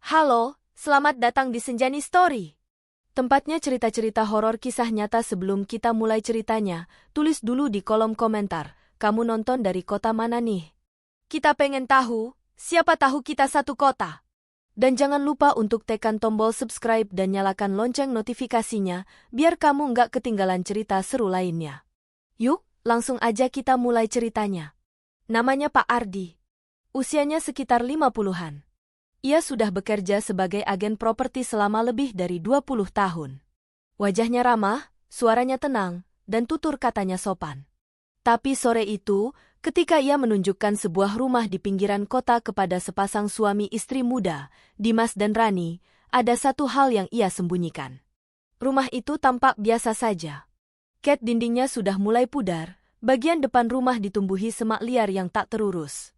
Halo, selamat datang di Senjani Story. Tempatnya cerita-cerita horor kisah nyata. Sebelum kita mulai ceritanya, tulis dulu di kolom komentar, kamu nonton dari kota mana nih? Kita pengen tahu, siapa tahu kita satu kota. Dan jangan lupa untuk tekan tombol subscribe dan nyalakan lonceng notifikasinya, biar kamu nggak ketinggalan cerita seru lainnya. Yuk, langsung aja kita mulai ceritanya. Namanya Pak Ardi. Usianya sekitar 50-an. Ia sudah bekerja sebagai agen properti selama lebih dari 20 tahun. Wajahnya ramah, suaranya tenang, dan tutur katanya sopan. Tapi sore itu, ketika ia menunjukkan sebuah rumah di pinggiran kota kepada sepasang suami istri muda, Dimas dan Rani, ada satu hal yang ia sembunyikan. Rumah itu tampak biasa saja. Cat dindingnya sudah mulai pudar, bagian depan rumah ditumbuhi semak liar yang tak terurus.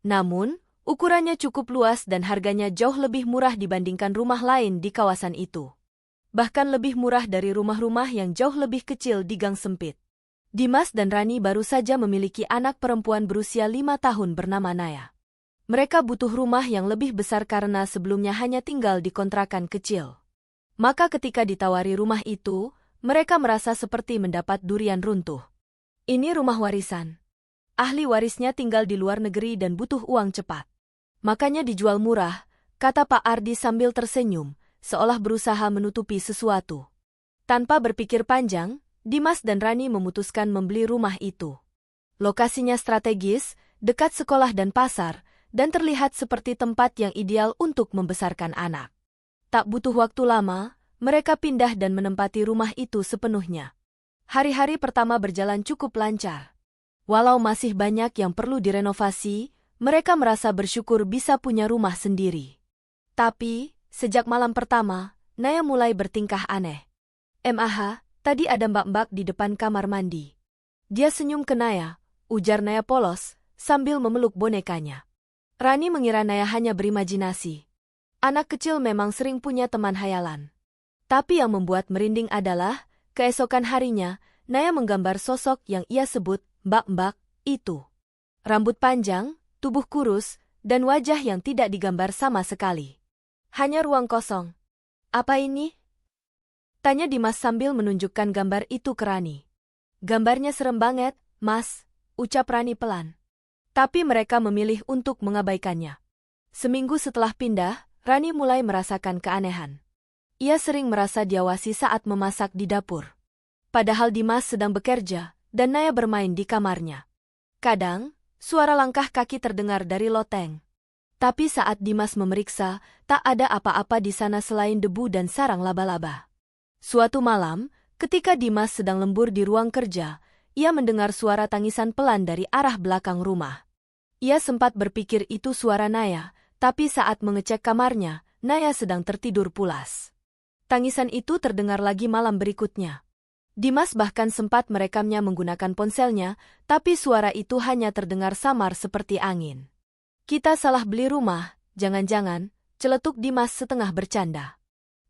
Namun, ukurannya cukup luas dan harganya jauh lebih murah dibandingkan rumah lain di kawasan itu. Bahkan lebih murah dari rumah-rumah yang jauh lebih kecil di gang sempit. Dimas dan Rani baru saja memiliki anak perempuan berusia 5 tahun bernama Naya. Mereka butuh rumah yang lebih besar karena sebelumnya hanya tinggal di kontrakan kecil. Maka ketika ditawari rumah itu, mereka merasa seperti mendapat durian runtuh. Ini rumah warisan. Ahli warisnya tinggal di luar negeri dan butuh uang cepat. Makanya dijual murah, kata Pak Ardi sambil tersenyum, seolah berusaha menutupi sesuatu. Tanpa berpikir panjang, Dimas dan Rani memutuskan membeli rumah itu. Lokasinya strategis, dekat sekolah dan pasar, dan terlihat seperti tempat yang ideal untuk membesarkan anak. Tak butuh waktu lama, mereka pindah dan menempati rumah itu sepenuhnya. Hari-hari pertama berjalan cukup lancar. Walau masih banyak yang perlu direnovasi, mereka merasa bersyukur bisa punya rumah sendiri. Tapi, sejak malam pertama, Naya mulai bertingkah aneh. Tadi ada mbak-mbak di depan kamar mandi. Dia senyum ke Naya, ujar Naya polos, sambil memeluk bonekanya. Rani mengira Naya hanya berimajinasi. Anak kecil memang sering punya teman hayalan. Tapi yang membuat merinding adalah, keesokan harinya, Naya menggambar sosok yang ia sebut mbak-mbak itu. Rambut panjang, tubuh kurus, dan wajah yang tidak digambar sama sekali. Hanya ruang kosong. Apa ini? Tanya Dimas sambil menunjukkan gambar itu ke Rani. Gambarnya serem banget, Mas, ucap Rani pelan. Tapi mereka memilih untuk mengabaikannya. Seminggu setelah pindah, Rani mulai merasakan keanehan. Ia sering merasa diawasi saat memasak di dapur. Padahal Dimas sedang bekerja, dan Naya bermain di kamarnya. Kadang, suara langkah kaki terdengar dari loteng. Tapi saat Dimas memeriksa, tak ada apa-apa di sana selain debu dan sarang laba-laba. Suatu malam, ketika Dimas sedang lembur di ruang kerja, ia mendengar suara tangisan pelan dari arah belakang rumah. Ia sempat berpikir itu suara Naya, tapi saat mengecek kamarnya, Naya sedang tertidur pulas. Tangisan itu terdengar lagi malam berikutnya. Dimas bahkan sempat merekamnya menggunakan ponselnya, tapi suara itu hanya terdengar samar seperti angin. Kita salah beli rumah, jangan-jangan, celetuk Dimas setengah bercanda.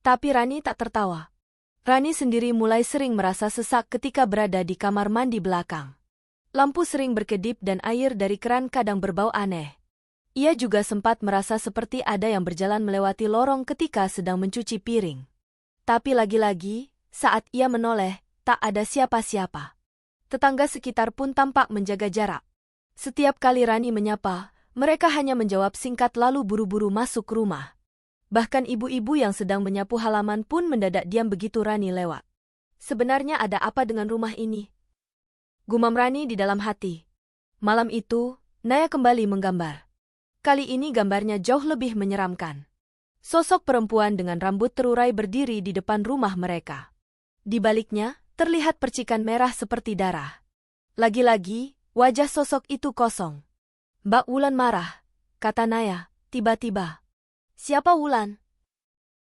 Tapi Rani tak tertawa. Rani sendiri mulai sering merasa sesak ketika berada di kamar mandi belakang. Lampu sering berkedip dan air dari keran kadang berbau aneh. Ia juga sempat merasa seperti ada yang berjalan melewati lorong ketika sedang mencuci piring. Tapi lagi-lagi, saat ia menoleh, tak ada siapa-siapa. Tetangga sekitar pun tampak menjaga jarak. Setiap kali Rani menyapa, mereka hanya menjawab singkat lalu buru-buru masuk rumah. Bahkan ibu-ibu yang sedang menyapu halaman pun mendadak diam begitu Rani lewat. Sebenarnya ada apa dengan rumah ini? Gumam Rani di dalam hati. Malam itu, Naya kembali menggambar. Kali ini gambarnya jauh lebih menyeramkan. Sosok perempuan dengan rambut terurai berdiri di depan rumah mereka. Di baliknya, terlihat percikan merah seperti darah. Lagi-lagi, wajah sosok itu kosong. Mbak Wulan marah, kata Naya, tiba-tiba. Siapa Wulan?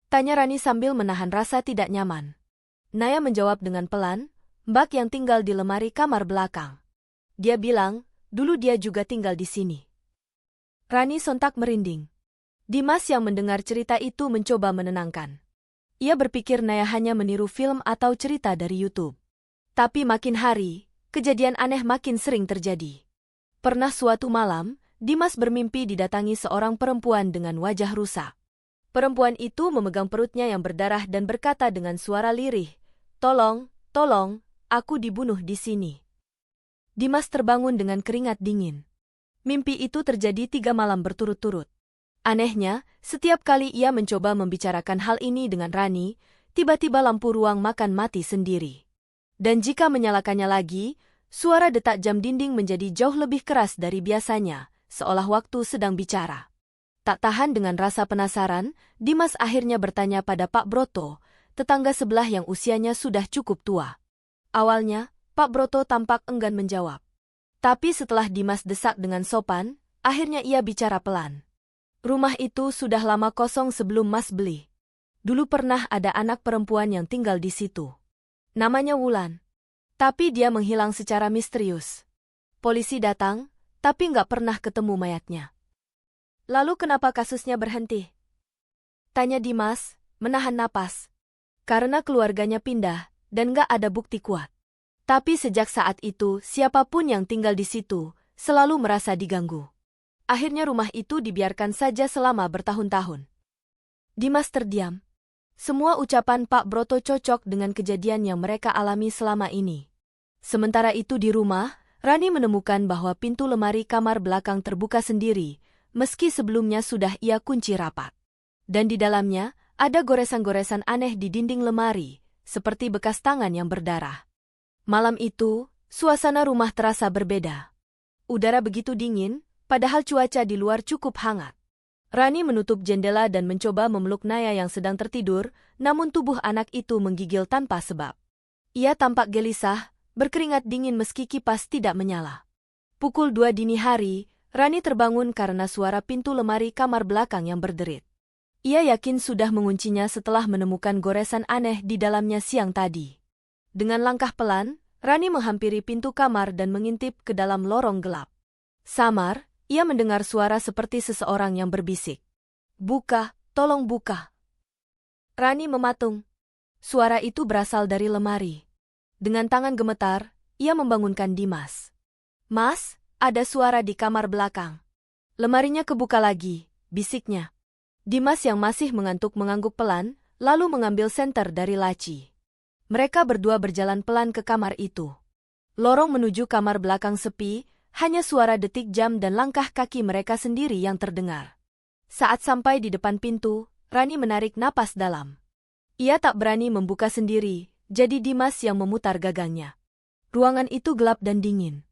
Tanya Rani sambil menahan rasa tidak nyaman. Naya menjawab dengan pelan, Mbak yang tinggal di lemari kamar belakang. Dia bilang, dulu dia juga tinggal di sini. Rani sontak merinding. Dimas yang mendengar cerita itu mencoba menenangkan. Ia berpikir Naya hanya meniru film atau cerita dari YouTube. Tapi makin hari, kejadian aneh makin sering terjadi. Pernah suatu malam, Dimas bermimpi didatangi seorang perempuan dengan wajah rusak. Perempuan itu memegang perutnya yang berdarah dan berkata dengan suara lirih, "Tolong, tolong, aku dibunuh di sini." Dimas terbangun dengan keringat dingin. Mimpi itu terjadi 3 malam berturut-turut. Anehnya, setiap kali ia mencoba membicarakan hal ini dengan Rani, tiba-tiba lampu ruang makan mati sendiri. Dan jika menyalakannya lagi, suara detak jam dinding menjadi jauh lebih keras dari biasanya, seolah waktu sedang bicara. Tak tahan dengan rasa penasaran, Dimas akhirnya bertanya pada Pak Broto, tetangga sebelah yang usianya sudah cukup tua. Awalnya, Pak Broto tampak enggan menjawab. Tapi setelah Dimas desak dengan sopan, akhirnya ia bicara pelan. Rumah itu sudah lama kosong sebelum Mas beli. Dulu pernah ada anak perempuan yang tinggal di situ. Namanya Wulan. Tapi dia menghilang secara misterius. Polisi datang, tapi nggak pernah ketemu mayatnya. Lalu kenapa kasusnya berhenti? Tanya Dimas, menahan napas. Karena keluarganya pindah, dan nggak ada bukti kuat. Tapi sejak saat itu, siapapun yang tinggal di situ, selalu merasa diganggu. Akhirnya rumah itu dibiarkan saja selama bertahun-tahun. Dimas terdiam. Semua ucapan Pak Broto cocok dengan kejadian yang mereka alami selama ini. Sementara itu di rumah, Rani menemukan bahwa pintu lemari kamar belakang terbuka sendiri, meski sebelumnya sudah ia kunci rapat. Dan di dalamnya, ada goresan-goresan aneh di dinding lemari, seperti bekas tangan yang berdarah. Malam itu, suasana rumah terasa berbeda. Udara begitu dingin, padahal cuaca di luar cukup hangat. Rani menutup jendela dan mencoba memeluk Naya yang sedang tertidur, namun tubuh anak itu menggigil tanpa sebab. Ia tampak gelisah, berkeringat dingin meski kipas tidak menyala. Pukul 2 dini hari, Rani terbangun karena suara pintu lemari kamar belakang yang berderit. Ia yakin sudah menguncinya setelah menemukan goresan aneh di dalamnya siang tadi. Dengan langkah pelan, Rani menghampiri pintu kamar dan mengintip ke dalam lorong gelap. Samar, ia mendengar suara seperti seseorang yang berbisik. "Buka, tolong buka." Rani mematung. Suara itu berasal dari lemari. Dengan tangan gemetar, ia membangunkan Dimas. "Mas, ada suara di kamar belakang." "Lemarinya kebuka lagi," bisiknya. Dimas yang masih mengantuk mengangguk pelan, lalu mengambil senter dari laci. Mereka berdua berjalan pelan ke kamar itu. Lorong menuju kamar belakang sepi, hanya suara detik jam dan langkah kaki mereka sendiri yang terdengar. Saat sampai di depan pintu, Rani menarik napas dalam. Ia tak berani membuka sendiri, jadi Dimas yang memutar gagangnya. Ruangan itu gelap dan dingin.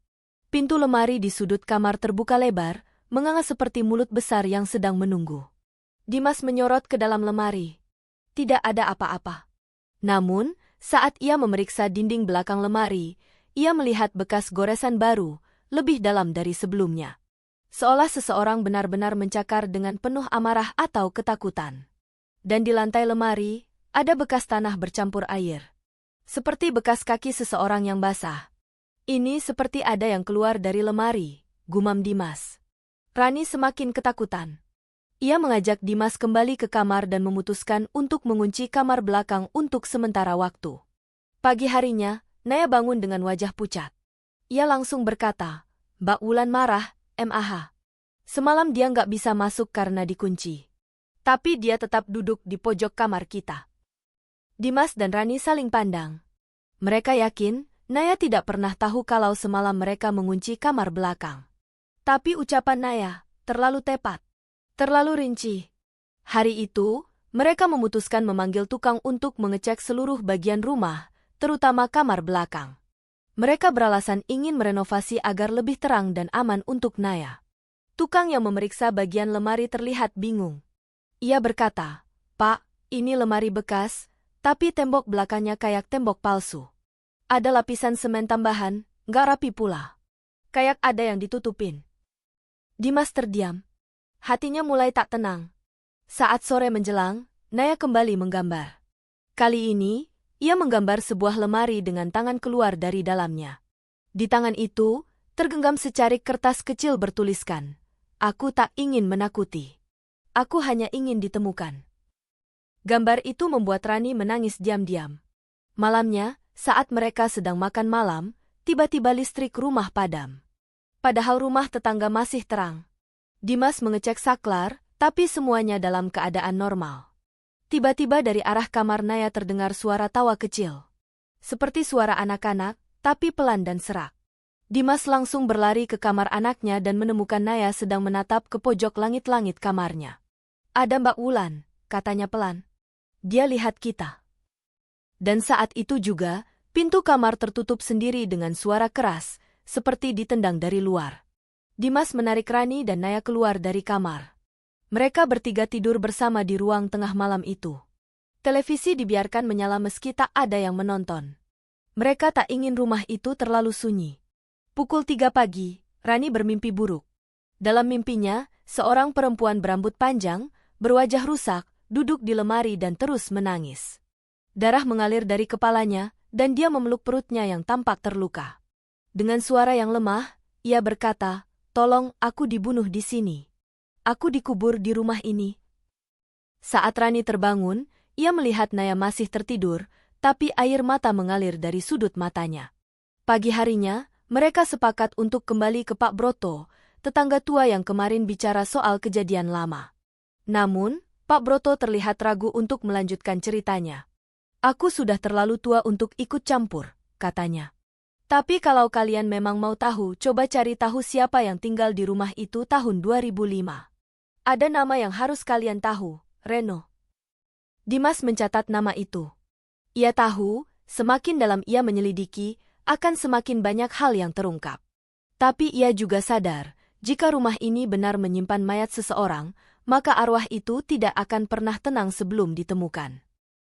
Pintu lemari di sudut kamar terbuka lebar, menganga seperti mulut besar yang sedang menunggu. Dimas menyorot ke dalam lemari. Tidak ada apa-apa. Namun, saat ia memeriksa dinding belakang lemari, ia melihat bekas goresan baru, lebih dalam dari sebelumnya. Seolah seseorang benar-benar mencakar dengan penuh amarah atau ketakutan. Dan di lantai lemari, ada bekas tanah bercampur air. Seperti bekas kaki seseorang yang basah. "Ini seperti ada yang keluar dari lemari," gumam Dimas. Rani semakin ketakutan. Ia mengajak Dimas kembali ke kamar dan memutuskan untuk mengunci kamar belakang untuk sementara waktu. Pagi harinya, Naya bangun dengan wajah pucat. Ia langsung berkata, "Mbak Wulan marah, MAH. Semalam dia nggak bisa masuk karena dikunci. Tapi dia tetap duduk di pojok kamar kita." Dimas dan Rani saling pandang. Mereka yakin, Naya tidak pernah tahu kalau semalam mereka mengunci kamar belakang. Tapi ucapan Naya terlalu tepat, terlalu rinci. Hari itu, mereka memutuskan memanggil tukang untuk mengecek seluruh bagian rumah, terutama kamar belakang. Mereka beralasan ingin merenovasi agar lebih terang dan aman untuk Naya. Tukang yang memeriksa bagian lemari terlihat bingung. Ia berkata, "Pak, ini lemari bekas, tapi tembok belakangnya kayak tembok palsu. Ada lapisan semen tambahan, nggak rapi pula. Kayak ada yang ditutupin." Dimas terdiam. Hatinya mulai tak tenang. Saat sore menjelang, Naya kembali menggambar. Kali ini, ia menggambar sebuah lemari dengan tangan keluar dari dalamnya. Di tangan itu, tergenggam secarik kertas kecil bertuliskan, "Aku tak ingin menakuti. Aku hanya ingin ditemukan." Gambar itu membuat Rani menangis diam-diam. Malamnya, saat mereka sedang makan malam, tiba-tiba listrik rumah padam. Padahal rumah tetangga masih terang. Dimas mengecek saklar, tapi semuanya dalam keadaan normal. Tiba-tiba dari arah kamar Naya terdengar suara tawa kecil. Seperti suara anak-anak, tapi pelan dan serak. Dimas langsung berlari ke kamar anaknya dan menemukan Naya sedang menatap ke pojok langit-langit kamarnya. "Ada Mbak Wulan," katanya pelan. "Dia lihat kita." Dan saat itu juga, pintu kamar tertutup sendiri dengan suara keras, seperti ditendang dari luar. Dimas menarik Rani dan Naya keluar dari kamar. Mereka bertiga tidur bersama di ruang tengah malam itu. Televisi dibiarkan menyala meski tak ada yang menonton. Mereka tak ingin rumah itu terlalu sunyi. Pukul 3 pagi, Rani bermimpi buruk. Dalam mimpinya, seorang perempuan berambut panjang, berwajah rusak, duduk di lemari dan terus menangis. Darah mengalir dari kepalanya, dan dia memeluk perutnya yang tampak terluka. Dengan suara yang lemah, ia berkata, "Tolong, aku dibunuh di sini. Aku dikubur di rumah ini." Saat Rani terbangun, ia melihat Naya masih tertidur, tapi air mata mengalir dari sudut matanya. Pagi harinya, mereka sepakat untuk kembali ke Pak Broto, tetangga tua yang kemarin bicara soal kejadian lama. Namun, Pak Broto terlihat ragu untuk melanjutkan ceritanya. "Aku sudah terlalu tua untuk ikut campur," katanya. "Tapi kalau kalian memang mau tahu, coba cari tahu siapa yang tinggal di rumah itu tahun 2005. Ada nama yang harus kalian tahu, Reno." Dimas mencatat nama itu. Ia tahu, semakin dalam ia menyelidiki, akan semakin banyak hal yang terungkap. Tapi ia juga sadar, jika rumah ini benar menyimpan mayat seseorang, maka arwah itu tidak akan pernah tenang sebelum ditemukan.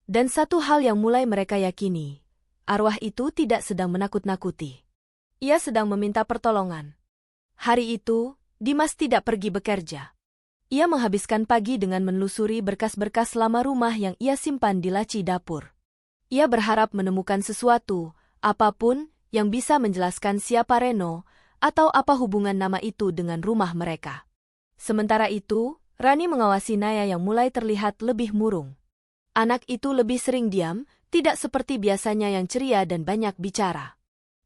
Dan satu hal yang mulai mereka yakini, arwah itu tidak sedang menakut-nakuti. Ia sedang meminta pertolongan. Hari itu, Dimas tidak pergi bekerja. Ia menghabiskan pagi dengan menelusuri berkas-berkas lama rumah yang ia simpan di laci dapur. Ia berharap menemukan sesuatu, apapun, yang bisa menjelaskan siapa Reno, atau apa hubungan nama itu dengan rumah mereka. Sementara itu, Rani mengawasi Naya yang mulai terlihat lebih murung. Anak itu lebih sering diam, tidak seperti biasanya yang ceria dan banyak bicara.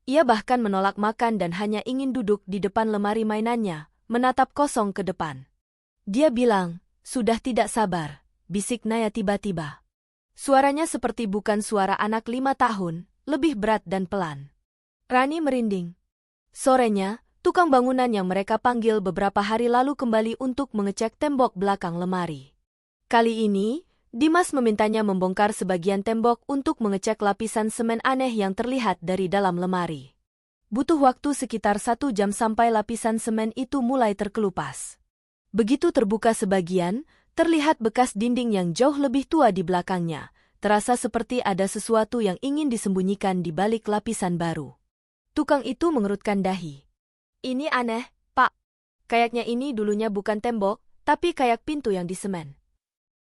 Ia bahkan menolak makan dan hanya ingin duduk di depan lemari mainannya, menatap kosong ke depan. Dia bilang, "Sudah tidak sabar," bisik Naya tiba-tiba. Suaranya seperti bukan suara anak 5 tahun, lebih berat dan pelan. Rani merinding. Sorenya, tukang bangunan yang mereka panggil beberapa hari lalu kembali untuk mengecek tembok belakang lemari. Kali ini, Dimas memintanya membongkar sebagian tembok untuk mengecek lapisan semen aneh yang terlihat dari dalam lemari. Butuh waktu sekitar 1 jam sampai lapisan semen itu mulai terkelupas. Begitu terbuka sebagian, terlihat bekas dinding yang jauh lebih tua di belakangnya, terasa seperti ada sesuatu yang ingin disembunyikan di balik lapisan baru. Tukang itu mengerutkan dahi. "Ini aneh, Pak. Kayaknya ini dulunya bukan tembok, tapi kayak pintu yang disemen."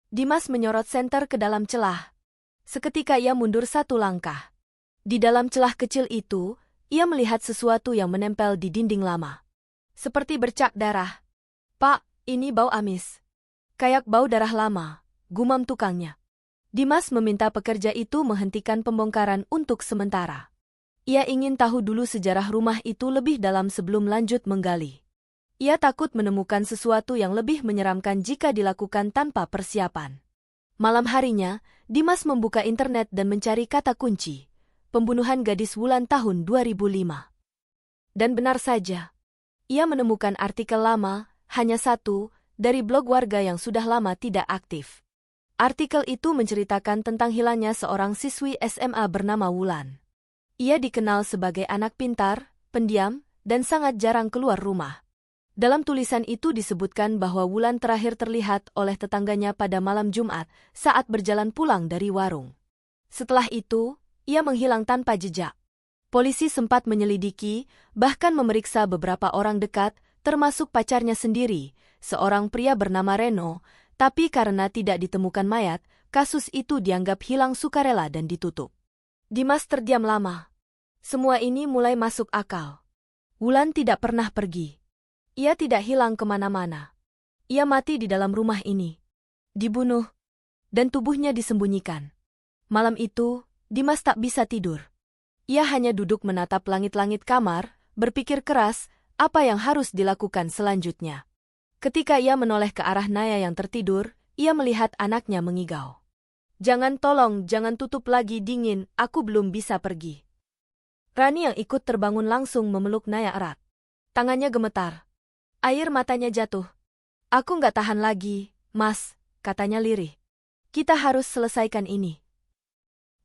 Dimas menyorot senter ke dalam celah. Seketika ia mundur 1 langkah. Di dalam celah kecil itu, ia melihat sesuatu yang menempel di dinding lama. Seperti bercak darah. "Pak, ini bau amis. Kayak bau darah lama," gumam tukangnya. Dimas meminta pekerja itu menghentikan pembongkaran untuk sementara. Ia ingin tahu dulu sejarah rumah itu lebih dalam sebelum lanjut menggali. Ia takut menemukan sesuatu yang lebih menyeramkan jika dilakukan tanpa persiapan. Malam harinya, Dimas membuka internet dan mencari kata kunci, "Pembunuhan gadis Wulan tahun 2005. Dan benar saja. Ia menemukan artikel lama, hanya 1, dari blog warga yang sudah lama tidak aktif. Artikel itu menceritakan tentang hilangnya seorang siswi SMA bernama Wulan. Ia dikenal sebagai anak pintar, pendiam, dan sangat jarang keluar rumah. Dalam tulisan itu disebutkan bahwa Wulan terakhir terlihat oleh tetangganya pada malam Jumat saat berjalan pulang dari warung. Setelah itu, ia menghilang tanpa jejak. Polisi sempat menyelidiki, bahkan memeriksa beberapa orang dekat, termasuk pacarnya sendiri, seorang pria bernama Reno, tapi karena tidak ditemukan mayat, kasus itu dianggap hilang sukarela dan ditutup. Dimas terdiam lama. Semua ini mulai masuk akal. Wulan tidak pernah pergi. Ia tidak hilang kemana-mana. Ia mati di dalam rumah ini. Dibunuh. Dan tubuhnya disembunyikan. Malam itu, Dimas tak bisa tidur. Ia hanya duduk menatap langit-langit kamar, berpikir keras, apa yang harus dilakukan selanjutnya. Ketika ia menoleh ke arah Naya yang tertidur, ia melihat anaknya mengigau. Jangan, tolong, jangan tutup lagi, dingin, aku belum bisa pergi. Rani yang ikut terbangun langsung memeluk Naya erat. Tangannya gemetar. Air matanya jatuh. Aku nggak tahan lagi, Mas, katanya lirih. Kita harus selesaikan ini.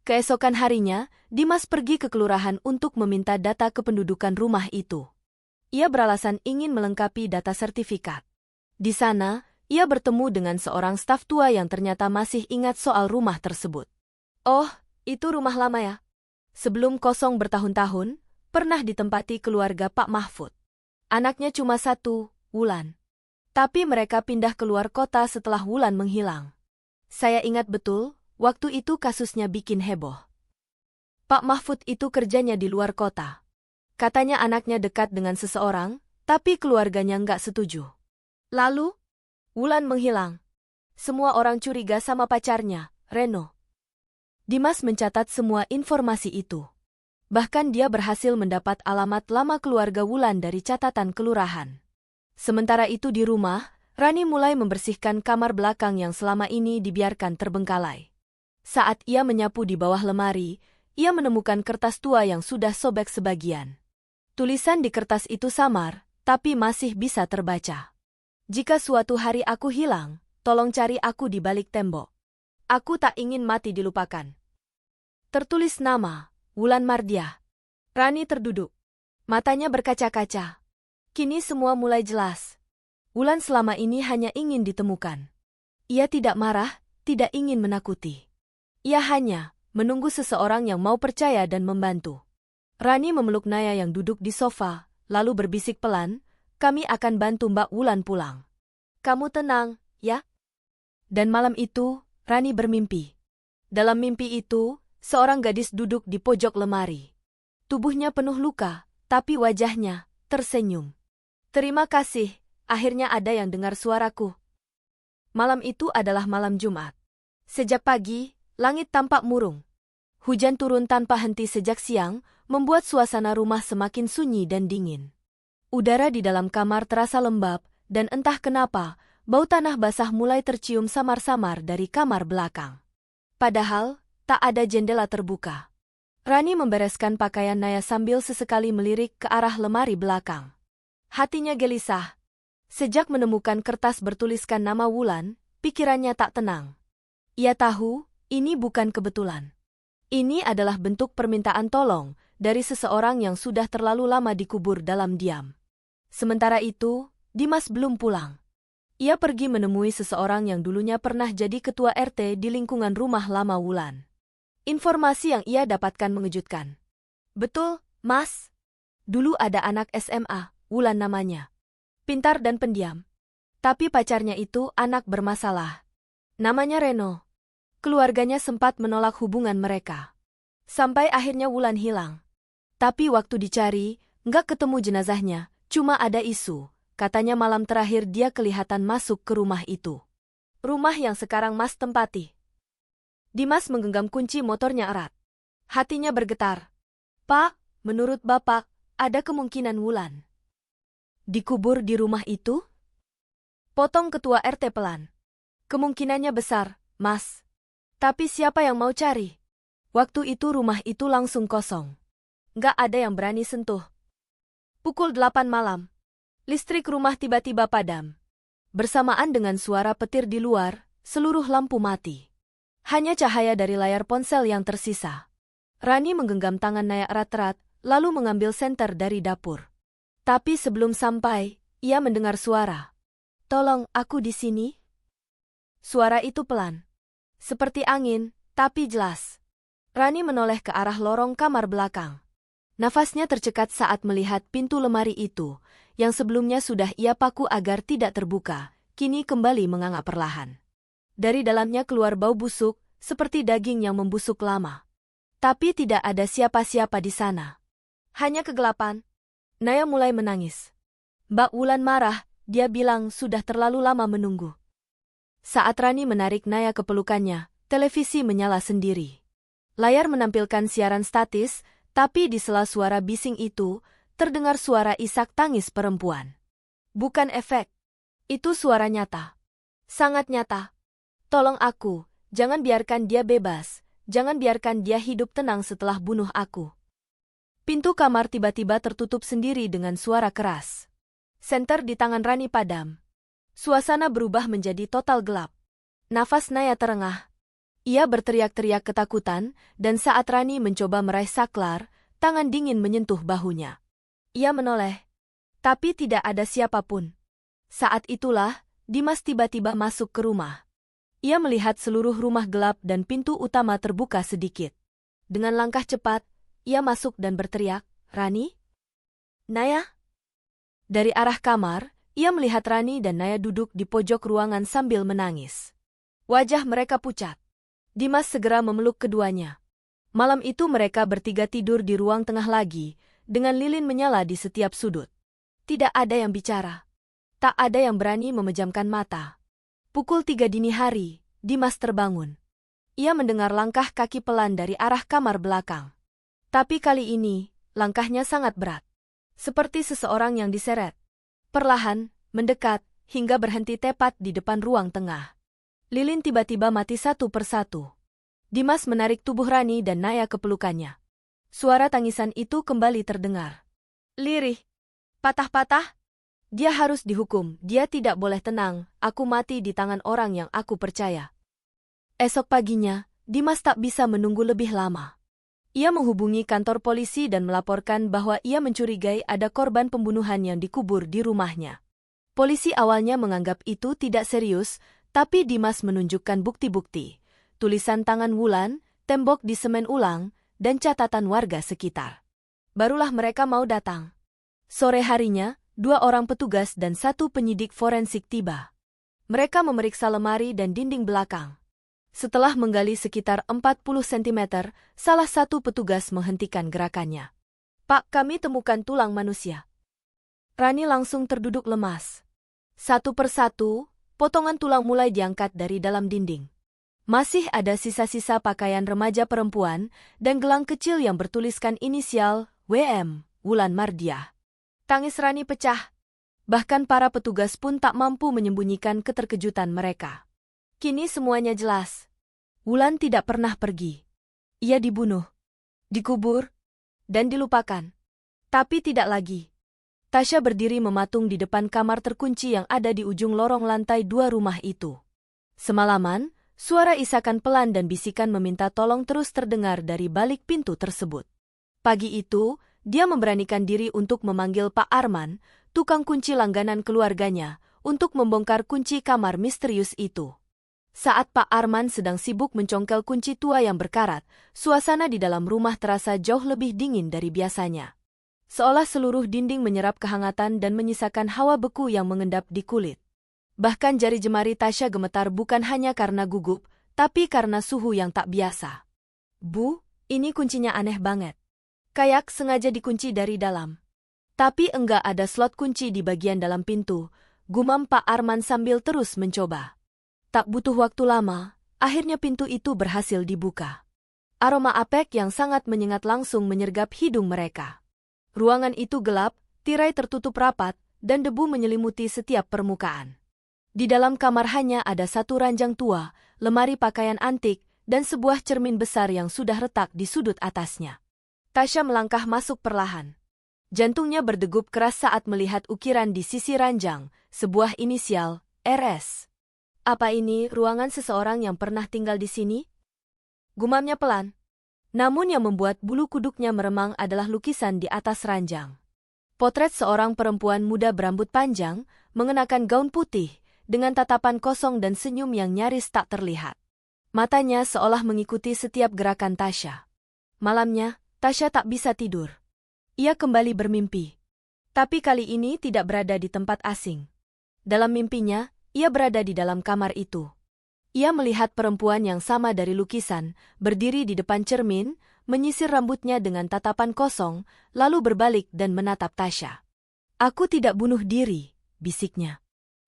Keesokan harinya, Dimas pergi ke kelurahan untuk meminta data kependudukan rumah itu. Ia beralasan ingin melengkapi data sertifikat. Di sana, ia bertemu dengan seorang staf tua yang ternyata masih ingat soal rumah tersebut. Oh, itu rumah lama ya? Sebelum kosong bertahun-tahun, pernah ditempati keluarga Pak Mahfud. Anaknya cuma satu, Wulan. Tapi mereka pindah keluar kota setelah Wulan menghilang. Saya ingat betul, waktu itu kasusnya bikin heboh. Pak Mahfud itu kerjanya di luar kota. Katanya anaknya dekat dengan seseorang, tapi keluarganya nggak setuju. Lalu, Wulan menghilang. Semua orang curiga sama pacarnya, Reno. Dimas mencatat semua informasi itu. Bahkan dia berhasil mendapat alamat lama keluarga Wulan dari catatan kelurahan. Sementara itu di rumah, Rani mulai membersihkan kamar belakang yang selama ini dibiarkan terbengkalai. Saat ia menyapu di bawah lemari, ia menemukan kertas tua yang sudah sobek sebagian. Tulisan di kertas itu samar, tapi masih bisa terbaca. Jika suatu hari aku hilang, tolong cari aku di balik tembok. Aku tak ingin mati dilupakan. Tertulis nama, Wulan Mardiah. Rani terduduk. Matanya berkaca-kaca. Kini semua mulai jelas. Wulan selama ini hanya ingin ditemukan. Ia tidak marah, tidak ingin menakuti. Ia hanya menunggu seseorang yang mau percaya dan membantu. Rani memeluk Naya yang duduk di sofa, lalu berbisik pelan, kami akan bantu Mbak Wulan pulang. Kamu tenang, ya? Dan malam itu, Rani bermimpi. Dalam mimpi itu, seorang gadis duduk di pojok lemari. Tubuhnya penuh luka, tapi wajahnya tersenyum. Terima kasih, akhirnya ada yang dengar suaraku. Malam itu adalah malam Jumat. Sejak pagi, langit tampak murung. Hujan turun tanpa henti sejak siang, membuat suasana rumah semakin sunyi dan dingin. Udara di dalam kamar terasa lembab, dan entah kenapa, bau tanah basah mulai tercium samar-samar dari kamar belakang. Padahal, tak ada jendela terbuka. Rani membereskan pakaian Naya sambil sesekali melirik ke arah lemari belakang. Hatinya gelisah. Sejak menemukan kertas bertuliskan nama Wulan, pikirannya tak tenang. Ia tahu, ini bukan kebetulan. Ini adalah bentuk permintaan tolong dari seseorang yang sudah terlalu lama dikubur dalam diam. Sementara itu, Dimas belum pulang. Ia pergi menemui seseorang yang dulunya pernah jadi ketua RT di lingkungan rumah lama Wulan. Informasi yang ia dapatkan mengejutkan. Betul, Mas. Dulu ada anak SMA, Wulan namanya. Pintar dan pendiam. Tapi pacarnya itu anak bermasalah. Namanya Reno. Keluarganya sempat menolak hubungan mereka. Sampai akhirnya Wulan hilang. Tapi waktu dicari, nggak ketemu jenazahnya, cuma ada isu. Katanya malam terakhir dia kelihatan masuk ke rumah itu. Rumah yang sekarang Mas tempati. Dimas menggenggam kunci motornya erat. Hatinya bergetar. Pak, menurut Bapak, ada kemungkinan Wulan dikubur di rumah itu? Potong ketua RT pelan. Kemungkinannya besar, Mas. Tapi siapa yang mau cari? Waktu itu rumah itu langsung kosong. Nggak ada yang berani sentuh. Pukul 8 malam. Listrik rumah tiba-tiba padam. Bersamaan dengan suara petir di luar, seluruh lampu mati. Hanya cahaya dari layar ponsel yang tersisa. Rani menggenggam tangan Naya erat-erat, lalu mengambil senter dari dapur. Tapi sebelum sampai, ia mendengar suara. Tolong, aku di sini. Suara itu pelan. Seperti angin, tapi jelas. Rani menoleh ke arah lorong kamar belakang. Nafasnya tercekat saat melihat pintu lemari itu, yang sebelumnya sudah ia paku agar tidak terbuka, kini kembali menganga perlahan. Dari dalamnya keluar bau busuk, seperti daging yang membusuk lama. Tapi tidak ada siapa-siapa di sana. Hanya kegelapan. Naya mulai menangis. Mbak Wulan marah, dia bilang sudah terlalu lama menunggu. Saat Rani menarik Naya ke pelukannya, televisi menyala sendiri. Layar menampilkan siaran statis, tapi di sela suara bising itu, terdengar suara isak tangis perempuan. Bukan efek. Itu suara nyata. Sangat nyata. Tolong aku, jangan biarkan dia bebas, jangan biarkan dia hidup tenang setelah bunuh aku. Pintu kamar tiba-tiba tertutup sendiri dengan suara keras. Senter di tangan Rani padam. Suasana berubah menjadi total gelap. Nafas Naya terengah. Ia berteriak-teriak ketakutan, dan saat Rani mencoba meraih saklar, tangan dingin menyentuh bahunya. Ia menoleh. Tapi tidak ada siapapun. Saat itulah, Dimas tiba-tiba masuk ke rumah. Ia melihat seluruh rumah gelap dan pintu utama terbuka sedikit. Dengan langkah cepat, ia masuk dan berteriak, "Rani? Naya?" Dari arah kamar, ia melihat Rani dan Naya duduk di pojok ruangan sambil menangis. Wajah mereka pucat. Dimas segera memeluk keduanya. Malam itu mereka bertiga tidur di ruang tengah lagi, dengan lilin menyala di setiap sudut. Tidak ada yang bicara. Tak ada yang berani memejamkan mata. Pukul 3 dini hari, Dimas terbangun. Ia mendengar langkah kaki pelan dari arah kamar belakang. Tapi kali ini, langkahnya sangat berat. Seperti seseorang yang diseret. Perlahan, mendekat, hingga berhenti tepat di depan ruang tengah. Lilin tiba-tiba mati satu persatu. Dimas menarik tubuh Rani dan Naya ke pelukannya. Suara tangisan itu kembali terdengar. Lirih. Patah-patah. Dia harus dihukum, dia tidak boleh tenang, aku mati di tangan orang yang aku percaya. Esok paginya, Dimas tak bisa menunggu lebih lama. Ia menghubungi kantor polisi dan melaporkan bahwa ia mencurigai ada korban pembunuhan yang dikubur di rumahnya. Polisi awalnya menganggap itu tidak serius, tapi Dimas menunjukkan bukti-bukti. Tulisan tangan Wulan, tembok di semen ulang, dan catatan warga sekitar. Barulah mereka mau datang. Sore harinya, 2 orang petugas dan 1 penyidik forensik tiba. Mereka memeriksa lemari dan dinding belakang. Setelah menggali sekitar 40 cm, salah satu petugas menghentikan gerakannya. "Pak, kami temukan tulang manusia." Rani langsung terduduk lemas. Satu persatu, potongan tulang mulai diangkat dari dalam dinding. Masih ada sisa-sisa pakaian remaja perempuan dan gelang kecil yang bertuliskan inisial WM, Wulan Mardiah. Tangis Rani pecah. Bahkan para petugas pun tak mampu menyembunyikan keterkejutan mereka. Kini semuanya jelas. Wulan tidak pernah pergi. Ia dibunuh, dikubur, dan dilupakan. Tapi tidak lagi. Tasya berdiri mematung di depan kamar terkunci yang ada di ujung lorong lantai 2 rumah itu. Semalaman, suara isakan pelan dan bisikan meminta tolong terus terdengar dari balik pintu tersebut. Pagi itu, dia memberanikan diri untuk memanggil Pak Arman, tukang kunci langganan keluarganya, untuk membongkar kunci kamar misterius itu. Saat Pak Arman sedang sibuk mencongkel kunci tua yang berkarat, suasana di dalam rumah terasa jauh lebih dingin dari biasanya. Seolah seluruh dinding menyerap kehangatan dan menyisakan hawa beku yang mengendap di kulit. Bahkan jari jemari Tasya gemetar bukan hanya karena gugup, tapi karena suhu yang tak biasa. "Bu, ini kuncinya aneh banget. Kayak sengaja dikunci dari dalam. Tapi enggak ada slot kunci di bagian dalam pintu," gumam Pak Arman sambil terus mencoba. Tak butuh waktu lama, akhirnya pintu itu berhasil dibuka. Aroma apek yang sangat menyengat langsung menyergap hidung mereka. Ruangan itu gelap, tirai tertutup rapat, dan debu menyelimuti setiap permukaan. Di dalam kamar hanya ada 1 ranjang tua, lemari pakaian antik, dan sebuah cermin besar yang sudah retak di sudut atasnya. Tasya melangkah masuk perlahan. Jantungnya berdegup keras saat melihat ukiran di sisi ranjang, sebuah inisial, RS. "Apa ini ruangan seseorang yang pernah tinggal di sini?" Gumamnya pelan. Namun yang membuat bulu kuduknya meremang adalah lukisan di atas ranjang. Potret seorang perempuan muda berambut panjang, mengenakan gaun putih, dengan tatapan kosong dan senyum yang nyaris tak terlihat. Matanya seolah mengikuti setiap gerakan Tasya. Malamnya, Tasya tak bisa tidur. Ia kembali bermimpi. Tapi kali ini tidak berada di tempat asing. Dalam mimpinya, ia berada di dalam kamar itu. Ia melihat perempuan yang sama dari lukisan, berdiri di depan cermin, menyisir rambutnya dengan tatapan kosong, lalu berbalik dan menatap Tasya. "Aku tidak bunuh diri," bisiknya.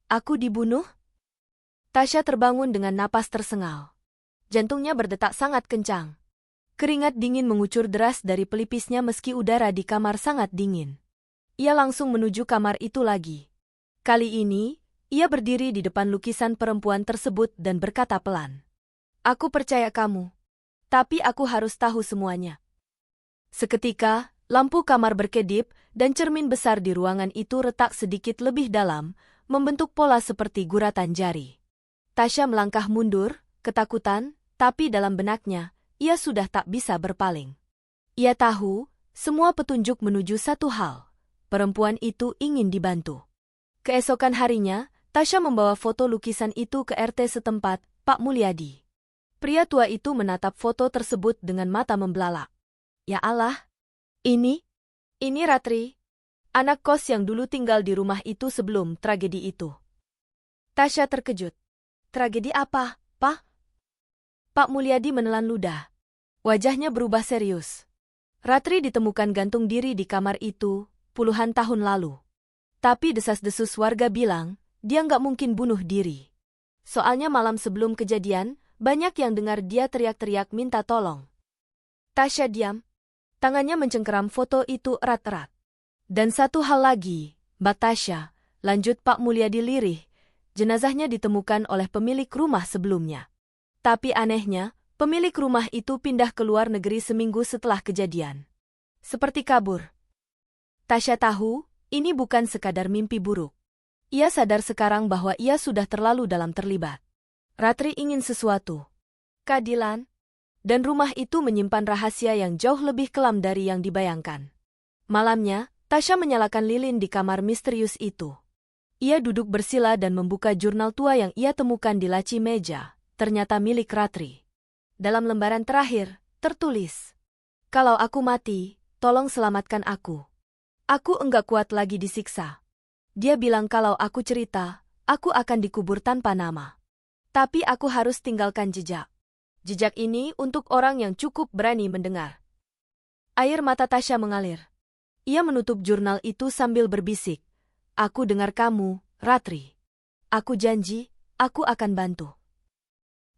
"Aku dibunuh?" Tasya terbangun dengan napas tersengal. Jantungnya berdetak sangat kencang. Keringat dingin mengucur deras dari pelipisnya meski udara di kamar sangat dingin. Ia langsung menuju kamar itu lagi. Kali ini, Ia berdiri di depan lukisan perempuan tersebut dan berkata pelan. Aku percaya kamu. Tapi aku harus tahu semuanya. Seketika, lampu kamar berkedip dan cermin besar di ruangan itu retak sedikit lebih dalam, membentuk pola seperti guratan jari. Tasya melangkah mundur, ketakutan, tapi dalam benaknya, ia sudah tak bisa berpaling. Ia tahu, semua petunjuk menuju satu hal. Perempuan itu ingin dibantu. Keesokan harinya, Tasya membawa foto lukisan itu ke RT setempat, Pak Mulyadi. Pria tua itu menatap foto tersebut dengan mata membelalak. Ya Allah, ini Ratri, anak kos yang dulu tinggal di rumah itu sebelum tragedi itu. Tasya terkejut. Tragedi apa, Pak? Pak Mulyadi menelan ludah. Wajahnya berubah serius. Ratri ditemukan gantung diri di kamar itu puluhan tahun lalu. Tapi desas-desus warga bilang, dia nggak mungkin bunuh diri. Soalnya malam sebelum kejadian, banyak yang dengar dia teriak-teriak minta tolong. Tasya diam. Tangannya mencengkeram foto itu erat-erat. Dan satu hal lagi, Mbak Tasya, lanjut Pak Mulyadi lirih, jenazahnya ditemukan oleh pemilik rumah sebelumnya. Tapi anehnya, pemilik rumah itu pindah ke luar negeri seminggu setelah kejadian. Seperti kabur. Tasya tahu, ini bukan sekadar mimpi buruk. Ia sadar sekarang bahwa ia sudah terlalu dalam terlibat. Ratri ingin sesuatu. Keadilan. Dan rumah itu menyimpan rahasia yang jauh lebih kelam dari yang dibayangkan. Malamnya, Tasya menyalakan lilin di kamar misterius itu. Ia duduk bersila dan membuka jurnal tua yang ia temukan di laci meja, ternyata milik Ratri. Dalam lembaran terakhir, tertulis, "Kalau aku mati, tolong selamatkan aku. Aku enggak kuat lagi disiksa." Dia bilang kalau aku cerita, aku akan dikubur tanpa nama. Tapi aku harus tinggalkan jejak. Jejak ini untuk orang yang cukup berani mendengar. Air mata Tasya mengalir. Ia menutup jurnal itu sambil berbisik. Aku dengar kamu, Ratri. Aku janji, aku akan bantu.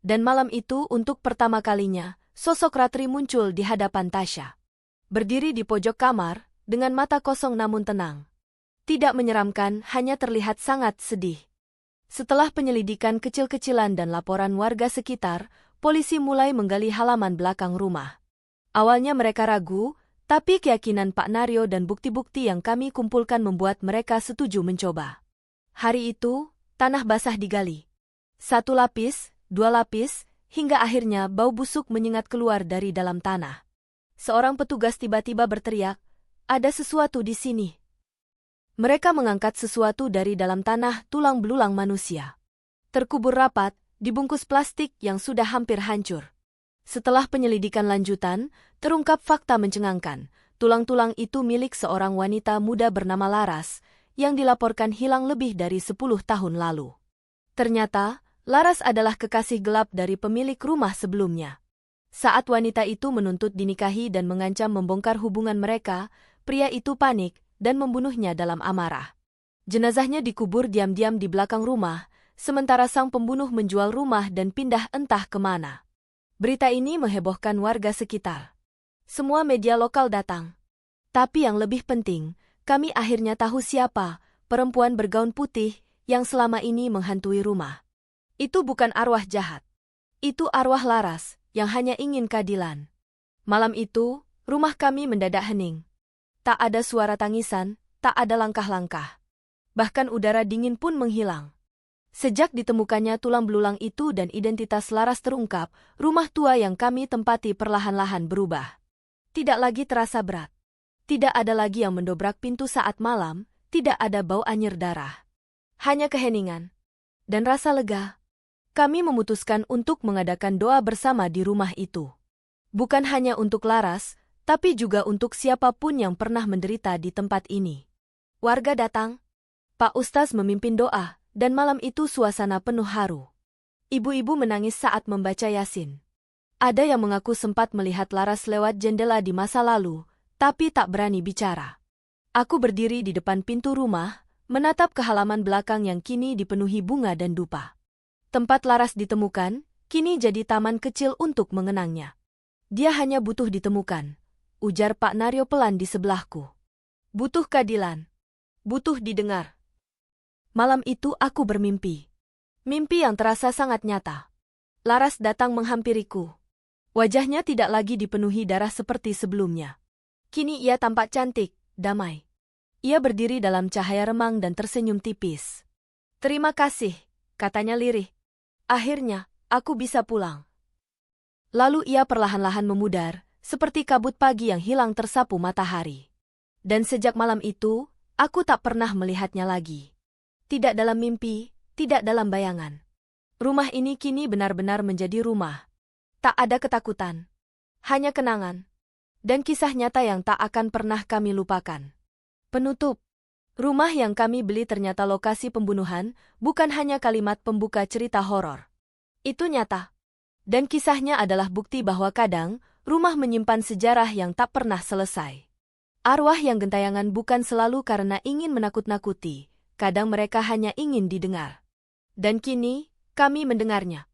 Dan malam itu untuk pertama kalinya, sosok Ratri muncul di hadapan Tasya. Berdiri di pojok kamar, dengan mata kosong namun tenang. Tidak menyeramkan, hanya terlihat sangat sedih. Setelah penyelidikan kecil-kecilan dan laporan warga sekitar, polisi mulai menggali halaman belakang rumah. Awalnya mereka ragu, tapi keyakinan Pak Naryo dan bukti-bukti yang kami kumpulkan membuat mereka setuju mencoba. Hari itu, tanah basah digali. 1 lapis, 2 lapis, hingga akhirnya bau busuk menyengat keluar dari dalam tanah. Seorang petugas tiba-tiba berteriak, "Ada sesuatu di sini." Mereka mengangkat sesuatu dari dalam tanah, tulang belulang manusia. Terkubur rapat, dibungkus plastik yang sudah hampir hancur. Setelah penyelidikan lanjutan, terungkap fakta mencengangkan. Tulang-tulang itu milik seorang wanita muda bernama Laras, yang dilaporkan hilang lebih dari 10 tahun lalu. Ternyata, Laras adalah kekasih gelap dari pemilik rumah sebelumnya. Saat wanita itu menuntut dinikahi dan mengancam membongkar hubungan mereka, pria itu panik dan membunuhnya dalam amarah. Jenazahnya dikubur diam-diam di belakang rumah, sementara sang pembunuh menjual rumah dan pindah entah kemana. Berita ini menghebohkan warga sekitar. Semua media lokal datang. Tapi yang lebih penting, kami akhirnya tahu siapa perempuan bergaun putih yang selama ini menghantui rumah. Itu bukan arwah jahat. Itu arwah Laras yang hanya ingin keadilan. Malam itu, rumah kami mendadak hening. Tak ada suara tangisan, tak ada langkah-langkah. Bahkan udara dingin pun menghilang. Sejak ditemukannya tulang belulang itu dan identitas Laras terungkap, rumah tua yang kami tempati perlahan-lahan berubah. Tidak lagi terasa berat. Tidak ada lagi yang mendobrak pintu saat malam, tidak ada bau anyir darah. Hanya keheningan. Dan rasa lega. Kami memutuskan untuk mengadakan doa bersama di rumah itu. Bukan hanya untuk Laras, tapi juga untuk siapapun yang pernah menderita di tempat ini. Warga datang. Pak Ustaz memimpin doa, dan malam itu suasana penuh haru. Ibu-ibu menangis saat membaca Yasin. Ada yang mengaku sempat melihat Laras lewat jendela di masa lalu, tapi tak berani bicara. Aku berdiri di depan pintu rumah, menatap ke halaman belakang yang kini dipenuhi bunga dan dupa. Tempat Laras ditemukan, kini jadi taman kecil untuk mengenangnya. Dia hanya butuh ditemukan, ujar Pak Naryo pelan di sebelahku. Butuh keadilan. Butuh didengar. Malam itu aku bermimpi. Mimpi yang terasa sangat nyata. Laras datang menghampiriku. Wajahnya tidak lagi dipenuhi darah seperti sebelumnya. Kini ia tampak cantik, damai. Ia berdiri dalam cahaya remang dan tersenyum tipis. "Terima kasih," katanya lirih. "Akhirnya, aku bisa pulang." Lalu ia perlahan-lahan memudar, seperti kabut pagi yang hilang tersapu matahari. Dan sejak malam itu, aku tak pernah melihatnya lagi. Tidak dalam mimpi, tidak dalam bayangan. Rumah ini kini benar-benar menjadi rumah. Tak ada ketakutan. Hanya kenangan. Dan kisah nyata yang tak akan pernah kami lupakan. Penutup. Rumah yang kami beli ternyata lokasi pembunuhan, bukan hanya kalimat pembuka cerita horor. Itu nyata. Dan kisahnya adalah bukti bahwa kadang, rumah menyimpan sejarah yang tak pernah selesai. Arwah yang gentayangan bukan selalu karena ingin menakut-nakuti, kadang mereka hanya ingin didengar. Dan kini, kami mendengarnya.